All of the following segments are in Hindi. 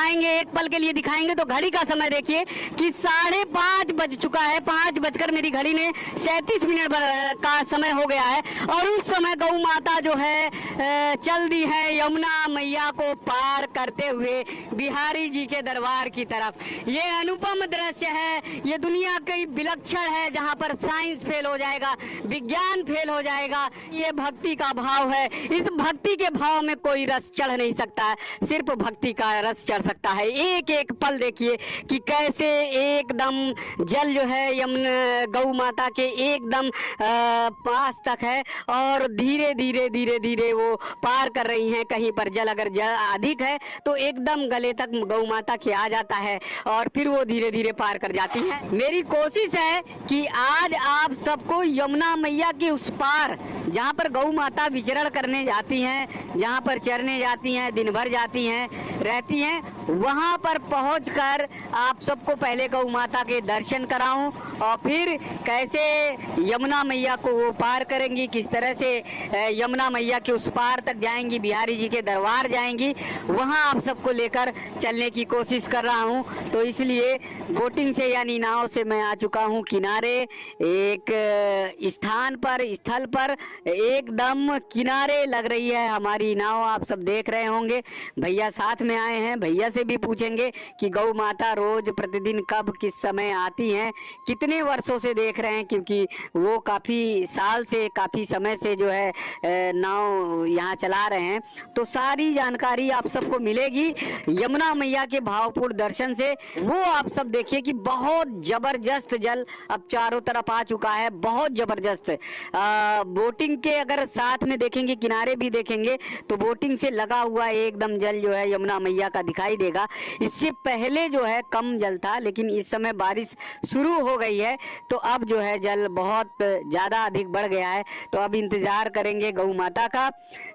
दिखाएंगे, एक पल के लिए दिखाएंगे। तो घड़ी का समय देखिए कि 5:30 बज चुका है, 5 बजकर मेरी घड़ी ने 37 मिनट का समय हो गया है। और उस समय गौ माता जो है चल दी है यमुना मैया को पार करते हुए बिहारी जी के दरबार की तरफ। ये अनुपम दृश्य है, ये दुनिया की विलक्षण है, जहाँ पर साइंस फेल हो जाएगा, विज्ञान फेल हो जाएगा। ये भक्ति का भाव है, इस भक्ति के भाव में कोई रस चढ़ नहीं सकता है, सिर्फ भक्ति का रस चढ़ सकता है। एक एक पल देखिए कि कैसे एकदम जल जो है यमुना गौ माता के एकदम पास तक है और धीरे धीरे धीरे धीरे वो पार कर रही हैं। कहीं पर जल अगर जल अधिक है तो एकदम गले तक गौ माता के आ जाता है और फिर वो धीरे धीरे पार कर जाती हैं। मेरी कोशिश है कि आज आप सबको यमुना मैया के उस पार, जहाँ पर गौ माता विचरण करने जाती हैं, जहाँ पर चरने जाती हैं, दिन भर जाती हैं, रहती हैं, वहाँ पर पहुंचकर आप सबको पहले गौ माता के दर्शन कराऊं और फिर कैसे यमुना मैया को वो पार करेंगी, किस तरह से यमुना मैया के उस पार तक जाएंगी, बिहारी जी के दरबार जाएंगी, वहाँ आप सबको लेकर चलने की कोशिश कर रहा हूँ। तो इसलिए बोटिंग से यानी नाव से मैं आ चुका हूँ किनारे, एक स्थान पर, स्थल पर, एकदम किनारे लग रही है हमारी नाव। आप सब देख रहे होंगे, भैया साथ में आए हैं, भैया से भी पूछेंगे कि गौ माता रोज प्रतिदिन कब किस समय आती हैं, कितने वर्षों से देख रहे हैं, क्योंकि वो काफ़ी साल से, काफ़ी समय से जो है नाव यहाँ चला रहे हैं। तो सारी जानकारी आप सबको मिलेगी यमुना मैया के भावपूर्ण दर्शन से। वो आप सब देखिए कि बहुत जबरदस्त जल अब चारों तरफ आ चुका है, बहुत जबरदस्त। बोटिंग के अगर साथ में देखेंगे, किनारे भी देखेंगे तो बोटिंग से लगा हुआ एकदम जल जो है यमुना मैया का दिखाई देगा। इससे पहले जो है कम जल था, लेकिन इस समय बारिश शुरू हो गई है तो अब जो है जल बहुत ज़्यादा अधिक बढ़ गया है। तो अब इंतज़ार करेंगे गौ माता का,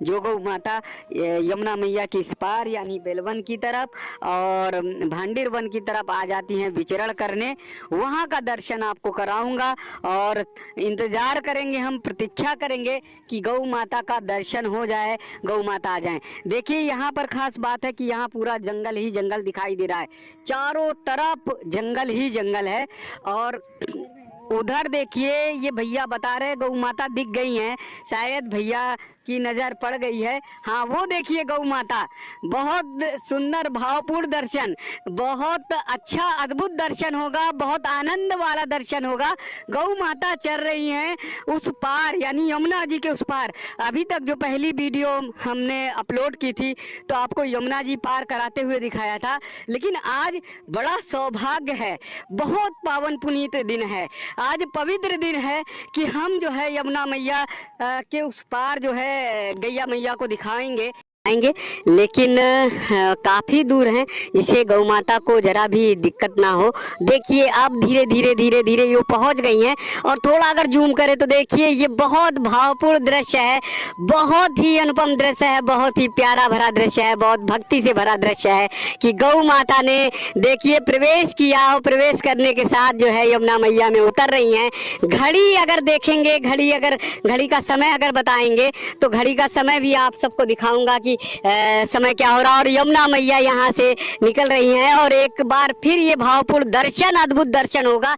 जो गौ माता यमुना मैया के इस पार यानी बेलवन की तरफ और भांडीर वन की तरफ आ जाती हैं विचरण करने, वहाँ का दर्शन आपको कराऊंगा और इंतज़ार करेंगे, हम प्रतीक्षा करेंगे कि गौ माता का दर्शन हो जाए, गौ माता आ जाए। देखिए यहाँ पर खास बात है कि यहाँ पूरा जंगल ही जंगल दिखाई दे रहा है, चारों तरफ जंगल ही जंगल है। और उधर देखिए ये भैया बता रहे गौ माता दिख गई हैं, शायद भैया की नज़र पड़ गई है। हाँ वो देखिए गौ माता, बहुत सुंदर भावपूर्ण दर्शन, बहुत अच्छा अद्भुत दर्शन होगा, बहुत आनंद वाला दर्शन होगा। गौ माता चल रही हैं उस पार यानी यमुना जी के उस पार। अभी तक जो पहली वीडियो हमने अपलोड की थी तो आपको यमुना जी पार कराते हुए दिखाया था, लेकिन आज बड़ा सौभाग्य है, बहुत पावन पुनीत दिन है, आज पवित्र दिन है कि हम जो है यमुना मैया के उस पार जो है गैया मैया को दिखाएंगे आएंगे, लेकिन काफ़ी दूर हैं, इससे गौ माता को जरा भी दिक्कत ना हो। देखिए अब धीरे धीरे धीरे धीरे ये पहुंच गई हैं और थोड़ा अगर जूम करें तो देखिए ये बहुत भावपूर्ण दृश्य है, बहुत ही अनुपम दृश्य है, बहुत ही प्यारा भरा दृश्य है, बहुत भक्ति से भरा दृश्य है कि गौ माता ने देखिए प्रवेश किया और प्रवेश करने के साथ जो है यमुना मैया में उतर रही हैं। घड़ी अगर देखेंगे, घड़ी का समय अगर बताएंगे तो घड़ी का समय भी आप सबको दिखाऊंगा कि समय क्या हो रहा है। और यमुना मैया यहाँ से निकल रही हैं और एक बार फिर ये भावपूर्ण दर्शन, अद्भुत दर्शन होगा।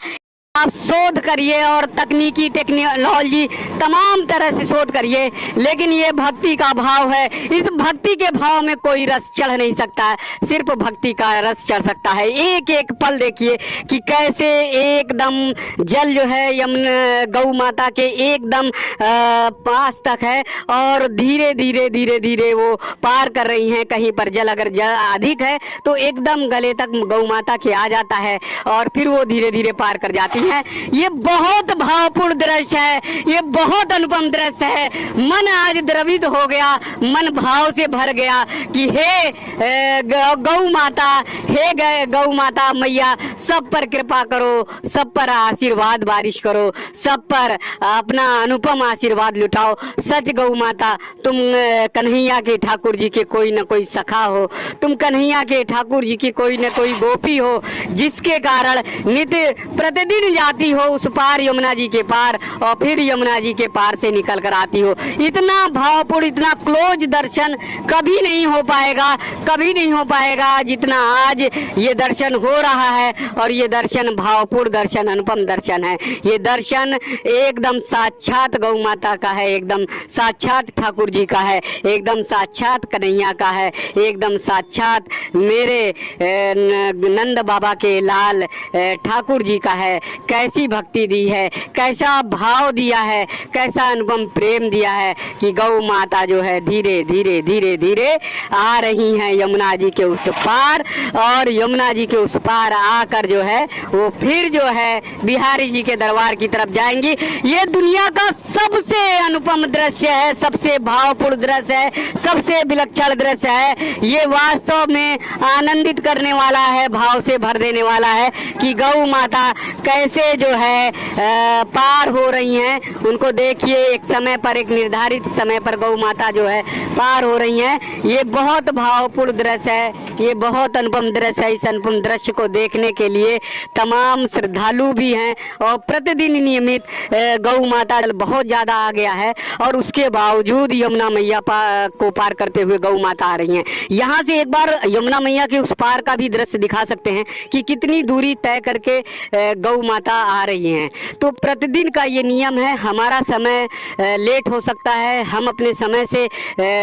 आप शोध करिए और तकनीकी टेक्नोलॉजी तमाम तरह से शोध करिए, लेकिन ये भक्ति का भाव है, इस भक्ति के भाव में कोई रस चढ़ नहीं सकता है, सिर्फ भक्ति का रस चढ़ सकता है। एक एक पल देखिए कि कैसे एकदम जल जो है यमुना गौ माता के एकदम पास तक है और धीरे धीरे धीरे धीरे वो पार कर रही हैं। कहीं पर जल अगर जल अधिक है तो एकदम गले तक गौ माता के आ जाता है और फिर वो धीरे धीरे पार कर जाती है। ये बहुत भावपूर्ण दृश्य है, ये बहुत अनुपम दृश्य है। मन आज द्रवित हो गया, मन भाव से भर गया कि हे गौ माता, हे गौ माता मैया, सब पर कृपा करो, सब पर आशीर्वाद बारिश करो, सब पर अपना अनुपम आशीर्वाद लुटाओ। सच गौ माता, तुम कन्हैया के ठाकुर जी के कोई न कोई सखा हो, तुम कन्हैया के ठाकुर जी की कोई न कोई गोपी हो, जिसके कारण नित्य प्रतिदिन मिल जाती हो उस पार यमुना जी के पार, और फिर यमुना जी के पार से निकल कर आती हो। इतना भावपूर्ण, इतना क्लोज दर्शन कभी नहीं हो पाएगा, कभी नहीं हो पाएगा जितना आज ये दर्शन हो रहा है। और ये दर्शन भावपूर्ण दर्शन, अनुपम दर्शन है। ये दर्शन एकदम साक्षात गौ माता का है, एकदम साक्षात ठाकुर जी का है, एकदम साक्षात कन्हैया का है, एकदम साक्षात मेरे नंद बाबा के लाल ठाकुर जी का है। कैसी भक्ति दी है, कैसा भाव दिया है, कैसा अनुपम प्रेम दिया है कि गौ माता जो है धीरे धीरे धीरे धीरे आ रही हैं यमुना जी के उस पार, और यमुना जी के उस पार आकर जो है वो फिर जो है बिहारी जी के दरबार की तरफ जाएंगी। ये दुनिया का सबसे अनुपम दृश्य है, सबसे भावपूर्ण दृश्य है, सबसे विलक्षण दृश्य है। ये वास्तव में आनंदित करने वाला है, भाव से भर देने वाला है कि गौ माता कैसे जो है पार हो रही हैं। उनको देखिए, एक समय पर, एक निर्धारित समय पर गौ माता जो है पार हो रही हैं। ये बहुत भावपूर्ण दृश्य है, ये बहुत अनुपम दृश्य है। इस अनुपम दृश्य को देखने के लिए तमाम श्रद्धालु भी हैं, और प्रतिदिन नियमित गौ माता बहुत ज़्यादा आ गया है, और उसके बावजूद यमुना मैया को पार करते हुए गौ माता आ रही हैं। यहाँ से एक बार यमुना मैया के उस पार का भी दृश्य दिखा सकते हैं कि कितनी दूरी तय करके गौ माता आ रही हैं। तो प्रतिदिन का ये नियम है, हमारा समय लेट हो सकता है, हम अपने समय से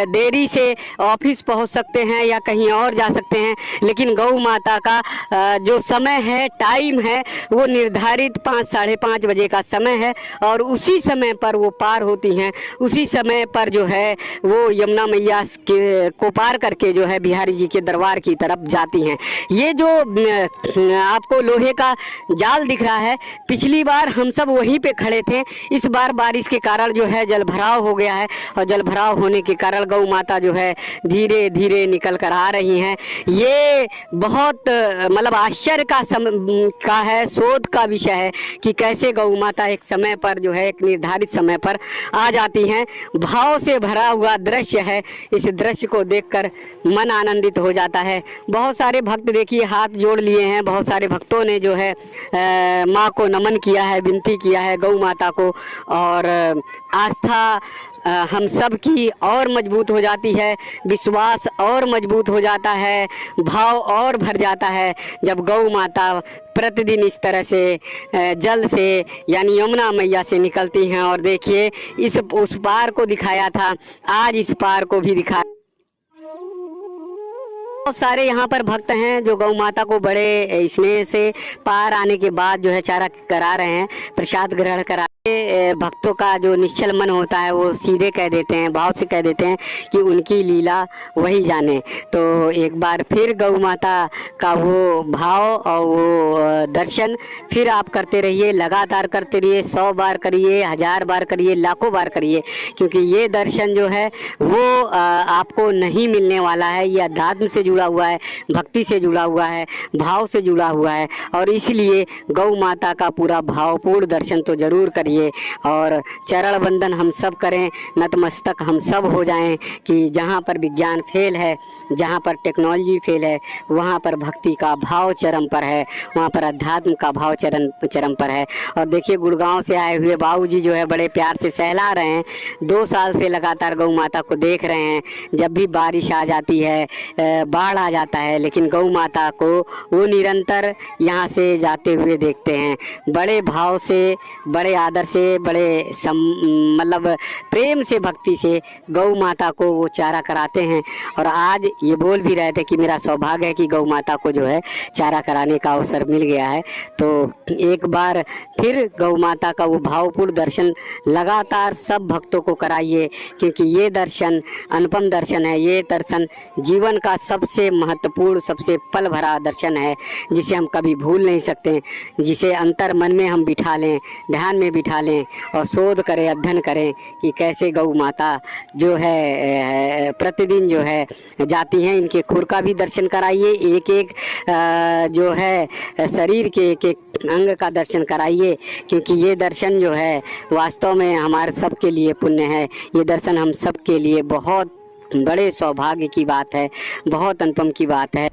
देरी से ऑफिस पहुंच सकते हैं या कहीं और जा सकते हैं, लेकिन गौ माता का जो समय है, टाइम है, वो निर्धारित 5 साढ़े 5 बजे का समय है, और उसी समय पर वो पार होती हैं। उसी समय पर जो है वो यमुना मैया को पार करके जो है बिहारी जी के दरबार की तरफ जाती हैं। ये जो आपको लोहे का जाल दिख रहा है, पिछली बार हम सब वहीं पे खड़े थे। इस बार बारिश के कारण जो है जल भराव हो गया है, और जल भराव होने के कारण गौ माता जो है धीरे धीरे निकल कर आ रही हैं। ये बहुत मतलब आश्चर्य का है, शोध का विषय है कि कैसे गौ माता एक समय पर जो है, एक निर्धारित समय पर आ जाती हैं। भाव से भरा हुआ दृश्य है, इस दृश्य को देखकर मन आनंदित हो जाता है। बहुत सारे भक्त देखिए हाथ जोड़ लिए हैं, बहुत सारे भक्तों ने जो है माँ को नमन किया है, विनती किया है गौ माता को, और आस्था हम सब की और मजबूत हो जाती है, विश्वास और मजबूत हो जाता है, भाव और भर जाता है जब गौ माता प्रतिदिन इस तरह से जल से यानी यमुना मैया से निकलती हैं। और देखिए उस पार को दिखाया था, आज इस पार को भी दिखाया। बहुत सारे यहाँ पर भक्त हैं जो गौ माता को बड़े स्नेह से पार आने के बाद जो है चारा करा रहे हैं, प्रसाद ग्रहण करा। भक्तों का जो निश्चल मन होता है वो सीधे कह देते हैं, भाव से कह देते हैं कि उनकी लीला वही जाने। तो एक बार फिर गौ माता का वो भाव और वो दर्शन फिर आप करते रहिए, लगातार करते रहिए, 100 बार करिए, 1000 बार करिए, लाखों बार करिए, क्योंकि ये दर्शन जो है वो आपको नहीं मिलने वाला है। ये अध्यात्म से जुड़ा हुआ है, भक्ति से जुड़ा हुआ है, भाव से जुड़ा हुआ है, और इसलिए गौ माता का पूरा भावपूर्ण दर्शन तो जरूर करिए। और चरण वंदन हम सब करें, नतमस्तक हम सब हो जाएं कि जहाँ पर विज्ञान फेल है, जहाँ पर टेक्नोलॉजी फेल है, वहाँ पर भक्ति का भाव चरम पर है, वहाँ पर अध्यात्म का भाव चरम पर है। और देखिए गुड़गांव से आए हुए बाबूजी जो है बड़े प्यार से सहला रहे हैं, 2 साल से लगातार गौ माता को देख रहे हैं। जब भी बारिश आ जाती है, बाढ़ आ जाता है, लेकिन गौ माता को वो निरंतर यहाँ से जाते हुए देखते हैं। बड़े भाव से, बड़े आदर से, बड़े मतलब प्रेम से, भक्ति से गौ माता को वो चारा कराते हैं। और आज ये बोल भी रहे थे कि मेरा सौभाग्य है कि गौ माता को जो है चारा कराने का अवसर मिल गया है। तो एक बार फिर गौ माता का वो भावपूर्ण दर्शन लगातार सब भक्तों को कराइए, क्योंकि ये दर्शन अनुपम दर्शन है। ये दर्शन जीवन का सबसे महत्वपूर्ण, सबसे पल भरा दर्शन है, जिसे हम कभी भूल नहीं सकते, जिसे अंतर मन में हम बिठा लें, ध्यान में बिठा लें और शोध करें, अध्ययन करें कि कैसे गौ माता जो है प्रतिदिन जो है जाती हैं। इनके खुर का भी दर्शन कराइए, एक एक जो है शरीर के एक एक अंग का दर्शन कराइए, क्योंकि ये दर्शन जो है वास्तव में हमारे सब के लिए पुण्य है। ये दर्शन हम सब के लिए बहुत बड़े सौभाग्य की बात है, बहुत अनुपम की बात है।